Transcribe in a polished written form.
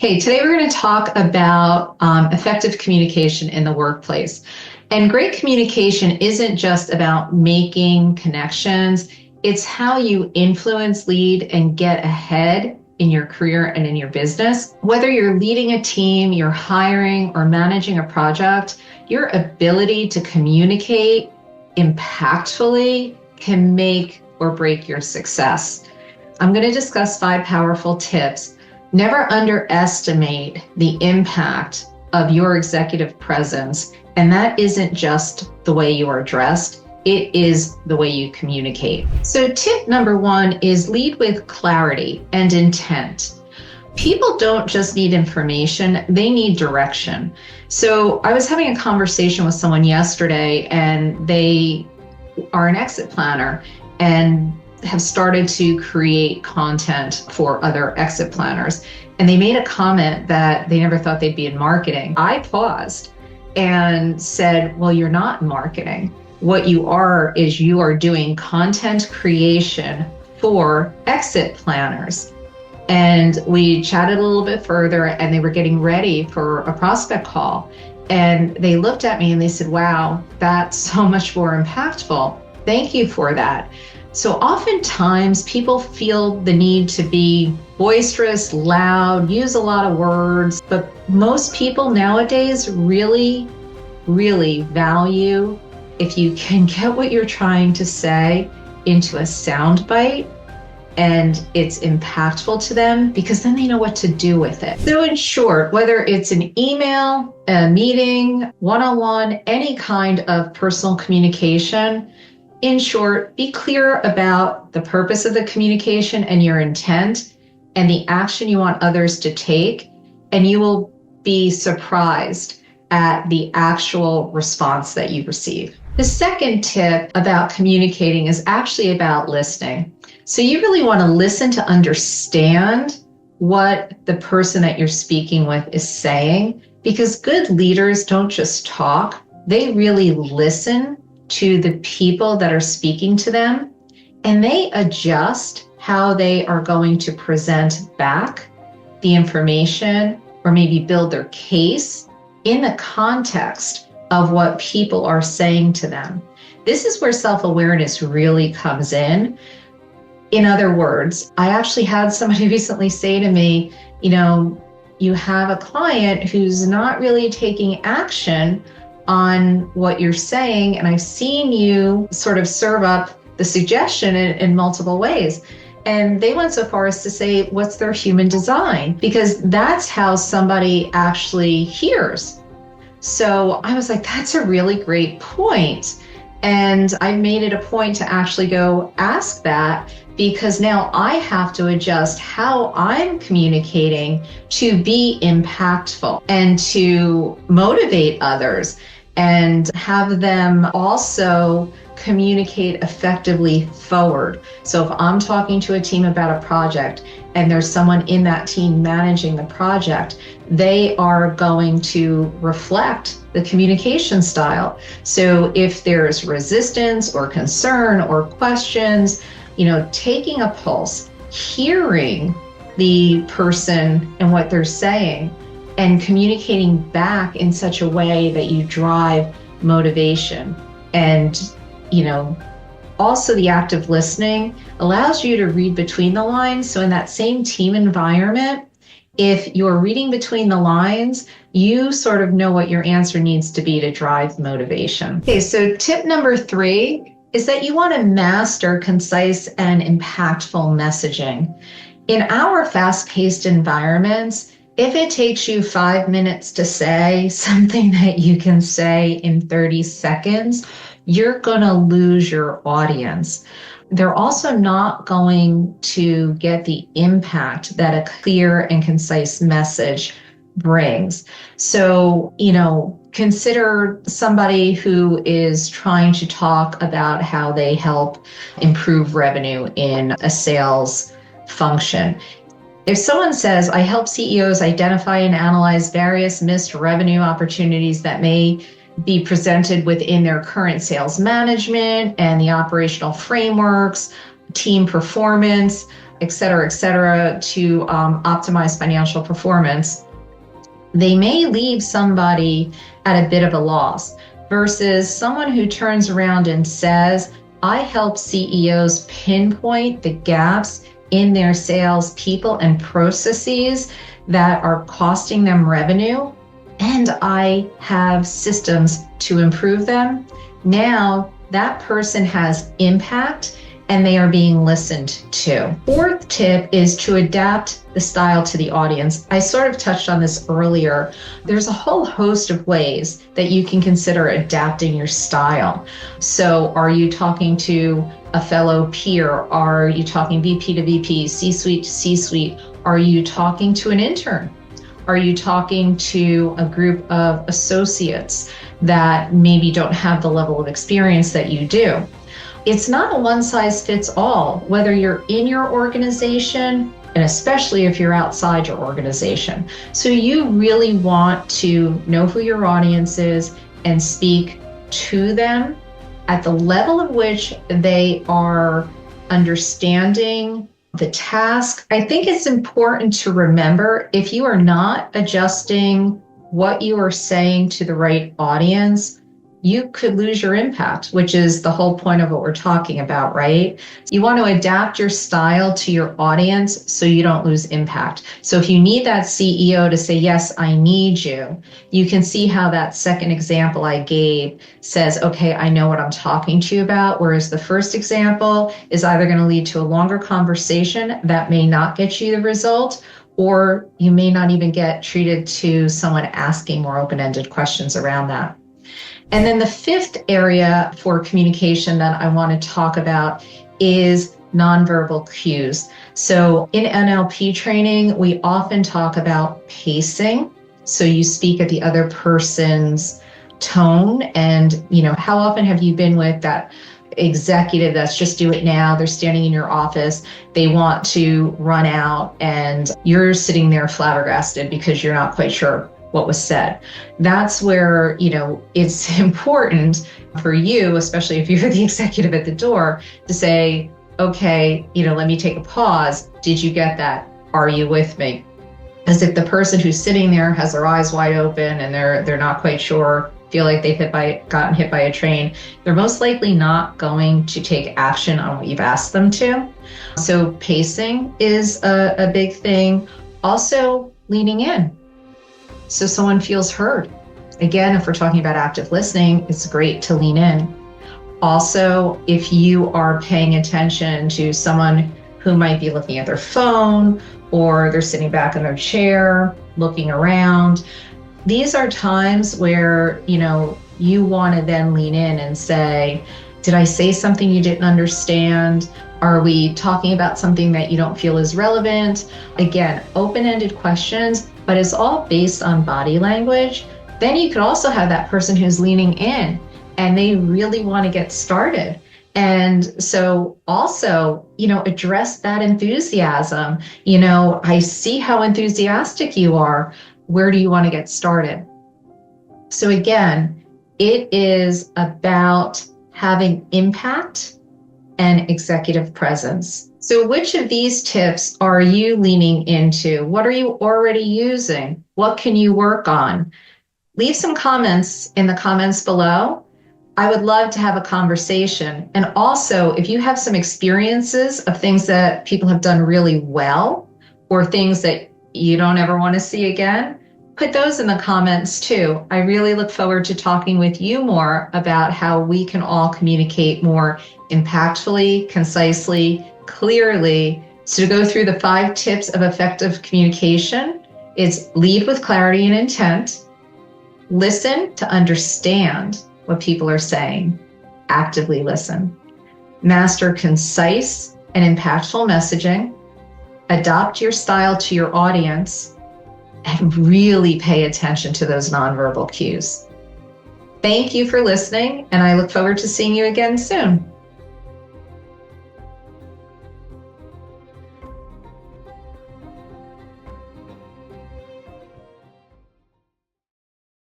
Hey, today we're going to talk about effective communication in the workplace. And great communication isn't just about making connections. It's how you influence, lead, and get ahead in your career and in your business. Whether you're leading a team, you're hiring, or managing a project, your ability to communicate impactfully can make or break your success. I'm going to discuss 5 powerful tips. Never underestimate the impact of your executive presence. And that isn't just the way you are dressed, it is the way you communicate. So tip number 1 is lead with clarity and intent. People don't just need information, they need direction. So I was having a conversation with someone yesterday, and they are an exit planner and have started to create content for other exit planners. And they made a comment that they never thought they'd be in marketing. I paused and said, well, you're not in marketing. What you are is you are doing content creation for exit planners. And we chatted a little bit further, and they were getting ready for a prospect call. And they looked at me and they said, wow, that's so much more impactful. Thank you for that. So oftentimes people feel the need to be boisterous, loud, use a lot of words, but most people nowadays really value if you can get what you're trying to say into a sound bite and it's impactful to them, because then they know what to do with it. So in short, whether it's an email, a meeting, one-on-one, any kind of personal communication, in short, be clear about the purpose of the communication and your intent and the action you want others to take, and you will be surprised at the actual response that you receive. The second tip about communicating is actually about listening. So you really want to listen to understand what the person that you're speaking with is saying, because good leaders don't just talk, they really listen to the people that are speaking to them, and they adjust how they are going to present back the information or maybe build their case in the context of what people are saying to them. This is where self-awareness really comes in. In other words, I actually had somebody recently say to me, you have a client who's not really taking action on what you're saying, and I've seen you sort of serve up the suggestion in multiple ways. And they went so far as to say, what's their human design? Because that's how somebody actually hears. So I was like, that's a really great point. And I made it a point to actually go ask that, because now I have to adjust how I'm communicating to be impactful and to motivate others and have them also communicate effectively forward. So if I'm talking to a team about a project and there's someone in that team managing the project, they are going to reflect the communication style. So if there's resistance or concern or questions, taking a pulse, hearing the person and what they're saying, and communicating back in such a way that you drive motivation. And, also the act of listening allows you to read between the lines. So in that same team environment, if you're reading between the lines, you sort of know what your answer needs to be to drive motivation. Okay, so tip number 3 is that you want to master concise and impactful messaging. In our fast-paced environments, if it takes you 5 minutes to say something that you can say in 30 seconds, you're going to lose your audience. They're also not going to get the impact that a clear and concise message brings. So, consider somebody who is trying to talk about how they help improve revenue in a sales function. If someone says, I help CEOs identify and analyze various missed revenue opportunities that may be presented within their current sales management and the operational frameworks, team performance, et cetera, to optimize financial performance, they may leave somebody at a bit of a loss versus someone who turns around and says, I help CEOs pinpoint the gaps in their sales people and processes that are costing them revenue, and I have systems to improve them. Now that person has impact and they are being listened to. Fourth tip is to adapt the style to the audience. I sort of touched on this earlier. There's a whole host of ways that you can consider adapting your style. So are you talking to a fellow peer? Are you talking VP to VP, C-suite to C-suite? Are you talking to an intern? Are you talking to a group of associates that maybe don't have the level of experience that you do? It's not a one size fits all, whether you're in your organization and especially if you're outside your organization. So you really want to know who your audience is and speak to them at the level of which they are understanding the task. I think it's important to remember, if you are not adjusting what you are saying to the right audience, you could lose your impact, which is the whole point of what we're talking about, right? You want to adapt your style to your audience so you don't lose impact. So if you need that CEO to say, yes, I need you, you can see how that second example I gave says, okay, I know what I'm talking to you about. Whereas the first example is either going to lead to a longer conversation that may not get you the result, or you may not even get treated to someone asking more open-ended questions around that. And then the fifth area for communication that I want to talk about is nonverbal cues. So in NLP training, we often talk about pacing. So you speak at the other person's tone, and how often have you been with that executive that's just do it now? They're standing in your office, they want to run out, and you're sitting there flabbergasted because you're not quite sure what was said. That's where, it's important for you, especially if you're the executive at the door, to say, okay, let me take a pause. Did you get that? Are you with me? As if the person who's sitting there has their eyes wide open and they're not quite sure, feel like they've gotten hit by a train, they're most likely not going to take action on what you've asked them to. So pacing is a big thing. Also, leaning in, so someone feels heard. Again, if we're talking about active listening, it's great to lean in. Also, if you are paying attention to someone who might be looking at their phone or they're sitting back in their chair, looking around, these are times where, you want to then lean in and say, did I say something you didn't understand? Are we talking about something that you don't feel is relevant? Again, open-ended questions, but it's all based on body language. Then you could also have that person who's leaning in and they really want to get started. And so also, address that enthusiasm. I see how enthusiastic you are. Where do you want to get started? So again, it is about having impact and executive presence. So which of these tips are you leaning into? What are you already using? What can you work on? Leave some comments in the comments below. I would love to have a conversation. And also, if you have some experiences of things that people have done really well or things that you don't ever want to see again, put those in the comments too. I really look forward to talking with you more about how we can all communicate more impactfully, concisely, clearly. So to go through the 5 tips of effective communication, it's lead with clarity and intent, listen to understand what people are saying, actively listen, master concise and impactful messaging, adopt your style to your audience, and really pay attention to those nonverbal cues. Thank you for listening, and I look forward to seeing you again soon.